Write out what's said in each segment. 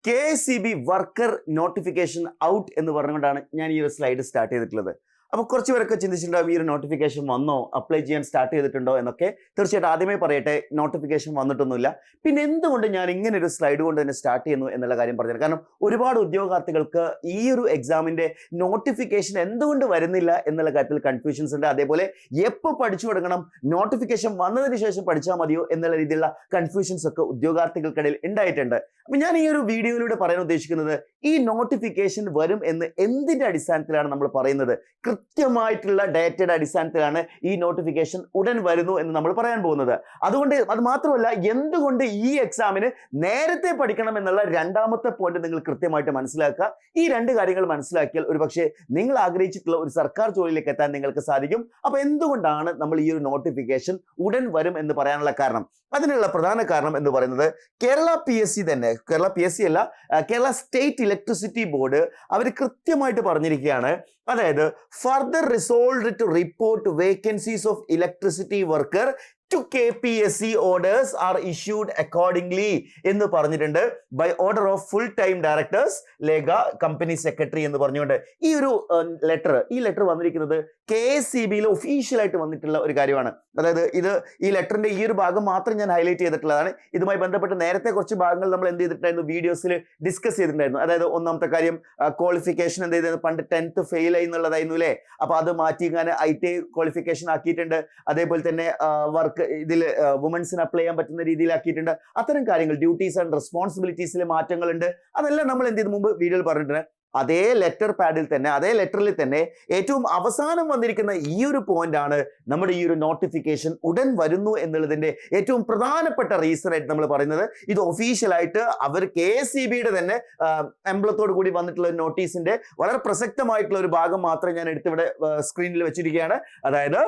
KSEB worker notification out എന്ന് പറഞ്ഞുകൊണ്ടാണ് ഞാൻ ഈ ഒരു സ്ലൈഡ് സ്റ്റാർട്ട് ചെയ്തിട്ടുള്ളത്. അപ്പോൾ കുറച്ച് പേരൊക്കെ ചിന്തിച്ചിട്ടുണ്ടാവും ഈ ഒരു നോട്ടിഫിക്കേഷൻ വന്നോ, അപ്ലൈ ചെയ്യാൻ സ്റ്റാർട്ട് ചെയ്തിട്ടുണ്ടോ എന്നൊക്കെ. തീർച്ചയായിട്ടും ആദ്യമേ പറയട്ടെ, നോട്ടിഫിക്കേഷൻ വന്നിട്ടൊന്നുമില്ല. പിന്നെ എന്തുകൊണ്ട് ഞാൻ ഇങ്ങനെ ഒരു സ്ലൈഡ് കൊണ്ട് തന്നെ സ്റ്റാർട്ട് ചെയ്യുന്നു എന്നുള്ള കാര്യം പറഞ്ഞത്, കാരണം ഒരുപാട് ഉദ്യോഗാർത്ഥികൾക്ക് ഈ ഒരു എക്സാമിന്റെ നോട്ടിഫിക്കേഷൻ എന്തുകൊണ്ട് വരുന്നില്ല എന്നുള്ള കാര്യത്തിൽ കൺഫ്യൂഷൻസ് ഉണ്ട്. അതേപോലെ എപ്പോൾ പഠിച്ചു തുടങ്ങണം, നോട്ടിഫിക്കേഷൻ വന്നതിന് ശേഷം പഠിച്ചാൽ മതിയോ എന്നുള്ള രീതിയിലുള്ള കൺഫ്യൂഷൻസ് ഒക്കെ ഉദ്യോഗാർത്ഥികൾക്കിടയിൽ ഉണ്ടായിട്ടുണ്ട്. അപ്പൊ ഞാൻ ഈ ഒരു വീഡിയോയിലൂടെ പറയാൻ ഉദ്ദേശിക്കുന്നത്, ഈ നോട്ടിഫിക്കേഷൻ വരും എന്ന് എന്തിന്റെ അടിസ്ഥാനത്തിലാണ് നമ്മൾ പറയുന്നത്? കൃത്യമായിട്ടുള്ള ഡേറ്റയുടെ അടിസ്ഥാനത്തിലാണ് ഈ നോട്ടിഫിക്കേഷൻ ഉടൻ വരുന്നു എന്ന് നമ്മൾ പറയാൻ പോകുന്നത്. അതുകൊണ്ട് അത് മാത്രമല്ല, എന്തുകൊണ്ട് ഈ എക്സാമിന് നേരത്തെ പഠിക്കണം എന്നുള്ള രണ്ടാമത്തെ പോയിന്റ് നിങ്ങൾ കൃത്യമായിട്ട് മനസ്സിലാക്കുക. ഈ രണ്ട് കാര്യങ്ങൾ മനസ്സിലാക്കിയാൽ ഒരുപക്ഷെ നിങ്ങൾ ആഗ്രഹിച്ചിട്ടുള്ള ഒരു സർക്കാർ ജോലിയിലേക്ക് എത്താൻ നിങ്ങൾക്ക് സാധിക്കും. അപ്പൊ എന്തുകൊണ്ടാണ് നമ്മൾ ഈ ഒരു നോട്ടിഫിക്കേഷൻ ഉടൻ വരും എന്ന് പറയാനുള്ള കാരണം? അതിനുള്ള പ്രധാന കാരണം എന്ന് പറയുന്നത്, കേരള PSC തന്നെ, കേരള PSC അല്ല, കേരള സ്റ്റേറ്റ് ഇലക്ട്രിസിറ്റി ബോർഡ് അവർ കൃത്യമായിട്ട് പറഞ്ഞിരിക്കുകയാണ്. അതായത് further resolved to report vacancies of electricity worker to KPSC orders are issued accordingly എന്ന് പറഞ്ഞിട്ടുണ്ട്. By order of full time directors Lekha company secretary എന്ന് പറഞ്ഞുകൊണ്ട് ഈ ഒരു ലെറ്റർ വന്നിരിക്കുന്നത് KSEBയിൽ ഒഫീഷ്യലായിട്ട് വന്നിട്ടുള്ള ഒരു കാര്യമാണ്. അതായത് ഈ ലെറ്ററിന്റെ ഈ ഒരു ഭാഗം മാത്രം ഞാൻ ഹൈലൈറ്റ് ചെയ്തിട്ടുള്ളതാണ്. ഇതുമായി ബന്ധപ്പെട്ട് നേരത്തെ കുറച്ച് ഭാഗങ്ങൾ നമ്മൾ എന്ത് ചെയ്തിട്ടുണ്ടായിരുന്നു, വീഡിയോസിൽ ഡിസ്കസ് ചെയ്തിട്ടുണ്ടായിരുന്നു. അതായത് ഒന്നാമത്തെ കാര്യം, ക്വാളിഫിക്കേഷൻ എന്ത് ചെയ്തത്, പണ്ട് 10th ഫെയിൽ ആയി എന്നുള്ളതായിരുന്നു അല്ലേ. അപ്പൊ അത് മാറ്റി ഇങ്ങനെ ITI ക്വാളിഫിക്കേഷൻ ആക്കിയിട്ടുണ്ട്. അതേപോലെ തന്നെ വർക്ക് ഇതിൽ വുമൻസിന് അപ്ലൈ ചെയ്യാൻ പറ്റുന്ന രീതിയിലാക്കിയിട്ടുണ്ട്. അത്തരം കാര്യങ്ങൾ, ഡ്യൂട്ടീസ് ആൻഡ് റെസ്പോൺസിബിലിറ്റീസിലെ മാറ്റങ്ങളുണ്ട്. അതെല്ലാം നമ്മൾ എന്ത് ചെയ്ത് മുമ്പ് വീഡിയോയിൽ പറഞ്ഞിട്ടുണ്ട്. അതേ ലെറ്റർ പാഡിൽ തന്നെ, അതേ ലെറ്ററിൽ തന്നെ ഏറ്റവും അവസാനം വന്നിരിക്കുന്ന ഈ ഒരു പോയിന്റ് ആണ് നമ്മുടെ ഈ ഒരു നോട്ടിഫിക്കേഷൻ ഉടൻ വരുന്നു എന്നുള്ളതിന്റെ ഏറ്റവും പ്രധാനപ്പെട്ട റീസൺ ആയിട്ട് നമ്മൾ പറയുന്നത്. ഇത് ഒഫീഷ്യലായിട്ട് അവർ KSEBയുടെ തന്നെ എംബ്ലത്തോട് കൂടി വന്നിട്ടുള്ള നോട്ടീസിന്റെ വളരെ പ്രസക്തമായിട്ടുള്ള ഒരു ഭാഗം മാത്രം ഞാൻ എടുത്തിവിടെ സ്ക്രീനിൽ വെച്ചിരിക്കുകയാണ്. അതായത്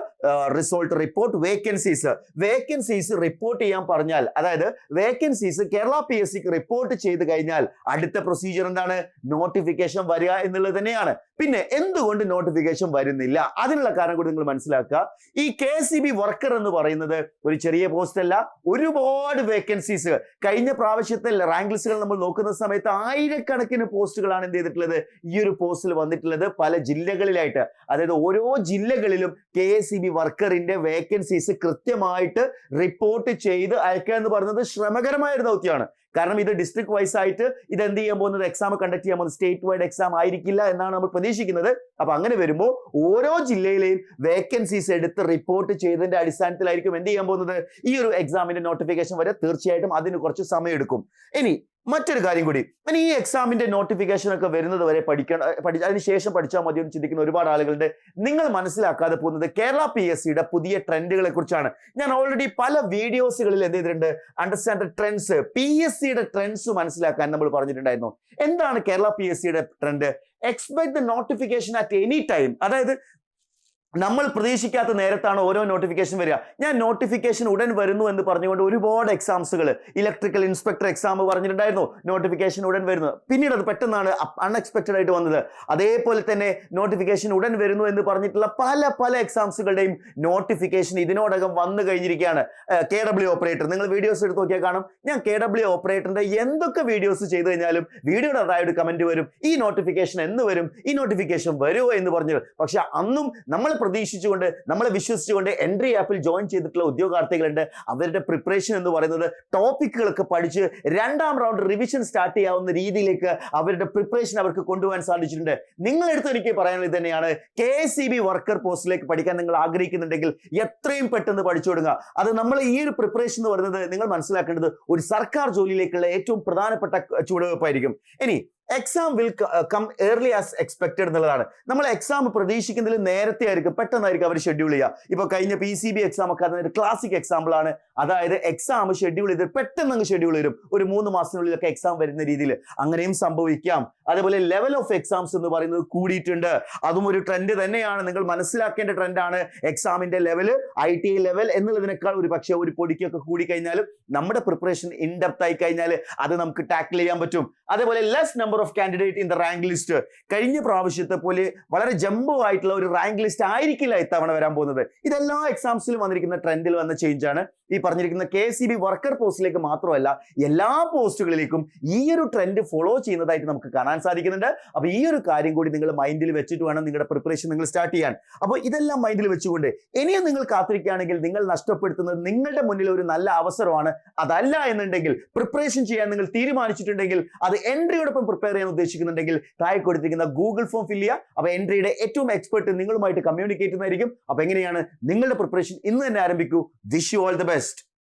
റിസോൾട്ട് റിപ്പോർട്ട് വേക്കൻസീസ് റിപ്പോർട്ട് ചെയ്യാൻ പറഞ്ഞാൽ, അതായത് വേക്കൻസീസ് കേരള PSCക്ക് റിപ്പോർട്ട് ചെയ്ത് കഴിഞ്ഞാൽ അടുത്ത പ്രൊസീജിയർ എന്താണ്? നോട്ടിഫിക്കേഷൻ വരിക എന്നുള്ളത് തന്നെയാണ്. പിന്നെ എന്തുകൊണ്ട് നോട്ടിഫിക്കേഷൻ വരുന്നില്ല? അതിനുള്ള കാരണം കൂടി നിങ്ങൾ മനസ്സിലാക്കുക. ഈ KSEB വർക്കർ എന്ന് പറയുന്നത് ഒരു ചെറിയ പോസ്റ്റ് അല്ല, ഒരുപാട് വേക്കൻസീസ്. കഴിഞ്ഞ പ്രാവശ്യത്തെ റാങ്ക് ലിസ്റ്റുകൾ നമ്മൾ നോക്കുന്ന സമയത്ത് ആയിരക്കണക്കിന് പോസ്റ്റുകളാണ് എന്ത് ചെയ്തിട്ടുള്ളത്, ഈ ഒരു പോസ്റ്റിൽ വന്നിട്ടുള്ളത് പല ജില്ലകളിലായിട്ട്. അതായത് ഓരോ ജില്ലകളിലും KSEB വർക്കറിന്റെ വേക്കൻസീസ് കൃത്യമായിട്ട് റിപ്പോർട്ട് ചെയ്ത് അയക്കുക എന്ന് പറയുന്നത് ശ്രമകരമായ ഒരു ദൗത്യമാണ്. കാരണം ഇത് ഡിസ്ട്രിക്ട് വൈസ് ആയിട്ട് ഇത് എന്ത് ചെയ്യാൻ പോകുന്നത്, എക്സാം കണ്ടക്ട് ചെയ്യാൻ പോകുന്നത് സ്റ്റേറ്റ് വൈഡ് എക്സാം ആയിരിക്കില്ല എന്നാണ് നമ്മൾ പ്രതീക്ഷിക്കുന്നത്. അപ്പൊ അങ്ങനെ വരുമ്പോൾ ഓരോ ജില്ലയിലെയും വേക്കൻസീസ് എടുത്ത് റിപ്പോർട്ട് ചെയ്തതിന്റെ അടിസ്ഥാനത്തിലായിരിക്കും എന്ത് ചെയ്യാൻ പോകുന്നത്, ഈ ഒരു എക്സാമിന്റെ നോട്ടിഫിക്കേഷൻ വരെ. തീർച്ചയായിട്ടും അതിന് കുറച്ച് സമയം എടുക്കും. ഇനി മറ്റൊരു കാര്യം കൂടി, ഈ എക്സാമിന്റെ നോട്ടിഫിക്കേഷൻ ഒക്കെ വരുന്നത് വരെ അതിനുശേഷം പഠിച്ചാൽ മതി എന്ന് ചിന്തിക്കുന്ന ഒരുപാട് ആളുകളുണ്ട്. നിങ്ങൾ മനസ്സിലാക്കാതെ പോകുന്നത് കേരള PSCയുടെ പുതിയ ട്രെൻഡുകളെ കുറിച്ചാണ്. ഞാൻ ഓൾറെഡി പല വീഡിയോസുകളിൽ എന്ത് ചെയ്തിട്ടുണ്ട്, അണ്ടർസ്റ്റാൻഡ് ട്രെൻഡ്സ്, PSCയുടെ ട്രെൻഡ്സ് മനസ്സിലാക്കാൻ നമ്മൾ പറഞ്ഞിട്ടുണ്ടായിരുന്നു. എന്താണ് കേരള PSCയുടെ trend? Expect the notification at any time. അതായത് നമ്മൾ പ്രതീക്ഷിക്കാത്ത നേരത്താണ് ഓരോ നോട്ടിഫിക്കേഷൻ വരിക. ഞാൻ നോട്ടിഫിക്കേഷൻ ഉടൻ വരുന്നു എന്ന് പറഞ്ഞുകൊണ്ട് ഒരുപാട് എക്സാംസുകൾ, ഇലക്ട്രിക്കൽ ഇൻസ്പെക്ടർ എക്സാം പറഞ്ഞിട്ടുണ്ടായിരുന്നു, നോട്ടിഫിക്കേഷൻ ഉടൻ വരുന്നു. പിന്നീട് അത് പെട്ടെന്നാണ് അൺഎക്സ്പെക്റ്റഡ് ആയിട്ട് വന്നത്. അതേപോലെ തന്നെ നോട്ടിഫിക്കേഷൻ ഉടൻ വരുന്നു എന്ന് പറഞ്ഞിട്ടുള്ള പല എക്സാംസുകളുടെയും നോട്ടിഫിക്കേഷൻ ഇതിനോടകം വന്നു കഴിഞ്ഞിരിക്കുകയാണ്. KW ഓപ്പറേറ്റർ, നിങ്ങൾ വീഡിയോസ് എടുത്ത് നോക്കിയാൽ കാണും. ഞാൻ KW ഓപ്പറേറ്ററിന്റെ എന്തൊക്കെ വീഡിയോസ് ചെയ്തു കഴിഞ്ഞാലും വീഡിയോയുടെ അതായ ഒരു കമന്റ് വരും, ഈ നോട്ടിഫിക്കേഷൻ എന്ന് വരും, ഈ നോട്ടിഫിക്കേഷൻ വരുമോ എന്ന് പറഞ്ഞു. പക്ഷെ അന്നും നമ്മൾ പ്രതീക്ഷിച്ചുകൊണ്ട്, നമ്മളെ വിശ്വസിച്ചുകൊണ്ട് എൻട്രി ആപ്പിൽ ജോയിൻ ചെയ്തിട്ടുള്ള ഉദ്യോഗാർത്ഥികളുണ്ട്. അവരുടെ പ്രിപ്പറേഷൻ എന്ന് പറയുന്നത് ടോപ്പിക്കുകളൊക്കെ പഠിച്ച് രണ്ടാം റൗണ്ട് റിവിഷൻ സ്റ്റാർട്ട് ചെയ്യാവുന്ന രീതിയിലേക്ക് അവരുടെ പ്രിപ്പറേഷൻ അവർക്ക് കൊണ്ടുപോകാൻ സാധിച്ചിട്ടുണ്ട്. നിങ്ങളെടുത്ത് എനിക്ക് പറയാനുള്ളത് ഇത് തന്നെയാണ്. KSEB വർക്കർ പോസ്റ്റിലേക്ക് പഠിക്കാൻ നിങ്ങൾ ആഗ്രഹിക്കുന്നുണ്ടെങ്കിൽ എത്രയും പെട്ടെന്ന് പഠിച്ചു തുടങ്ങുക. അത് നമ്മൾ ഈ ഒരു പ്രിപ്പറേഷൻ എന്ന് പറയുന്നത് നിങ്ങൾ മനസ്സിലാക്കേണ്ടത് ഒരു സർക്കാർ ജോലിയിലേക്കുള്ള ഏറ്റവും പ്രധാനപ്പെട്ട ചുവടുവെപ്പായിരിക്കും. ഇനി exam will come early as expected എന്നുള്ളതാണ്. നമ്മൾ എക്സാം പ്രതീക്ഷിക്കുന്നതിൽ നേരത്തെ ആയിരിക്കും, പെട്ടെന്നായിരിക്കും അവർ ഷെഡ്യൂൾ ചെയ്യുക. ഇപ്പൊ കഴിഞ്ഞ PCB എക്സാം ഒക്കെ അതിന് ഒരു ക്ലാസിക് എക്സാമ്പിൾ ആണ്. അതായത് എക്സാം ഷെഡ്യൂൾ ചെയ്ത് പെട്ടെന്ന് അങ്ങ് ഷെഡ്യൂൾ ചെയ്യും, ഒരു 3 മാസത്തിനുള്ളിലൊക്കെ എക്സാം വരുന്ന രീതിയിൽ. അങ്ങനെയും സംഭവിക്കാം. അതേപോലെ ലെവൽ ഓഫ് എക്സാംസ് എന്ന് പറയുന്നത് കൂടിയിട്ടുണ്ട്. അതും ഒരു ട്രെൻഡ് തന്നെയാണ്, നിങ്ങൾ മനസ്സിലാക്കേണ്ട ട്രെൻഡാണ്. എക്സാമിന്റെ ലെവല് ITI ലെവൽ എന്നുള്ളതിനേക്കാൾ ഒരു പക്ഷേ ഒരു പൊടിക്കൊക്കെ കൂടി കഴിഞ്ഞാലും നമ്മുടെ പ്രിപ്പറേഷൻ ഇൻ ഡെപ്ത് ആയി കഴിഞ്ഞാൽ അത് നമുക്ക് ടാക്കിൾ ചെയ്യാൻ പറ്റും. അതേപോലെ less number of candidate in the rank list. കഴിഞ്ഞ പ്രാവശ്യത്തെ പോലെ വളരെ ജംബോ ആയിട്ടുള്ള ഒരു റാങ്ക് ലിസ്റ്റ് ആയിരിക്കില്ല ഇത്തവണ വരാൻ പോകുന്നത്. ഇതെല്ലാ എക്സാംസിലും വന്നിരിക്കുന്ന ട്രെൻഡിൽ വന്ന ചേഞ്ച് ആണ്. ഈ പറഞ്ഞിരിക്കുന്ന KSEB വർക്കർ പോസ്റ്റിലേക്ക് മാത്രമല്ല എല്ലാ പോസ്റ്റുകളിലേക്കും ഈ ഒരു ട്രെൻഡ് ഫോളോ ചെയ്യുന്നതായിട്ട് നമുക്ക് കാണാൻ സാധിക്കുന്നുണ്ട്. അപ്പൊ ഈ ഒരു കാര്യം കൂടി നിങ്ങൾ മൈൻഡിൽ വെച്ചിട്ട് വേണം നിങ്ങളുടെ പ്രിപ്പറേഷൻ നിങ്ങൾ സ്റ്റാർട്ട് ചെയ്യാൻ. അപ്പോൾ ഇതെല്ലാം മൈൻഡിൽ വെച്ചുകൊണ്ട് ഇനിയും നിങ്ങൾ കാത്തിരിക്കുകയാണെങ്കിൽ നിങ്ങൾ നഷ്ടപ്പെടുത്തുന്നത് നിങ്ങളുടെ മുന്നിൽ ഒരു നല്ല അവസരമാണ്. അതല്ല എന്നുണ്ടെങ്കിൽ പ്രിപ്പറേഷൻ ചെയ്യാൻ നിങ്ങൾ തീരുമാനിച്ചിട്ടുണ്ടെങ്കിൽ, അത് എൻട്രിയോടൊപ്പം പ്രിപ്പയർ ചെയ്യാൻ ഉദ്ദേശിക്കുന്നുണ്ടെങ്കിൽ താഴെ കൊടുത്തിരിക്കുന്ന ഗൂഗിൾ ഫോം ഫില്ല് ചെയ്യുക. അപ്പൊ എൻട്രിയുടെ ഏറ്റവും എക്സ്പെർട്ട് നിങ്ങളുമായിട്ട് കമ്മ്യൂണിക്കേറ്റ് ചെയ്യുന്നതായിരിക്കും. അപ്പൊ എങ്ങനെയാണ് നിങ്ങളുടെ പ്രിപ്പറേഷൻ ഇന്ന് തന്നെ ആരംഭിക്കൂ. Wish you all the best.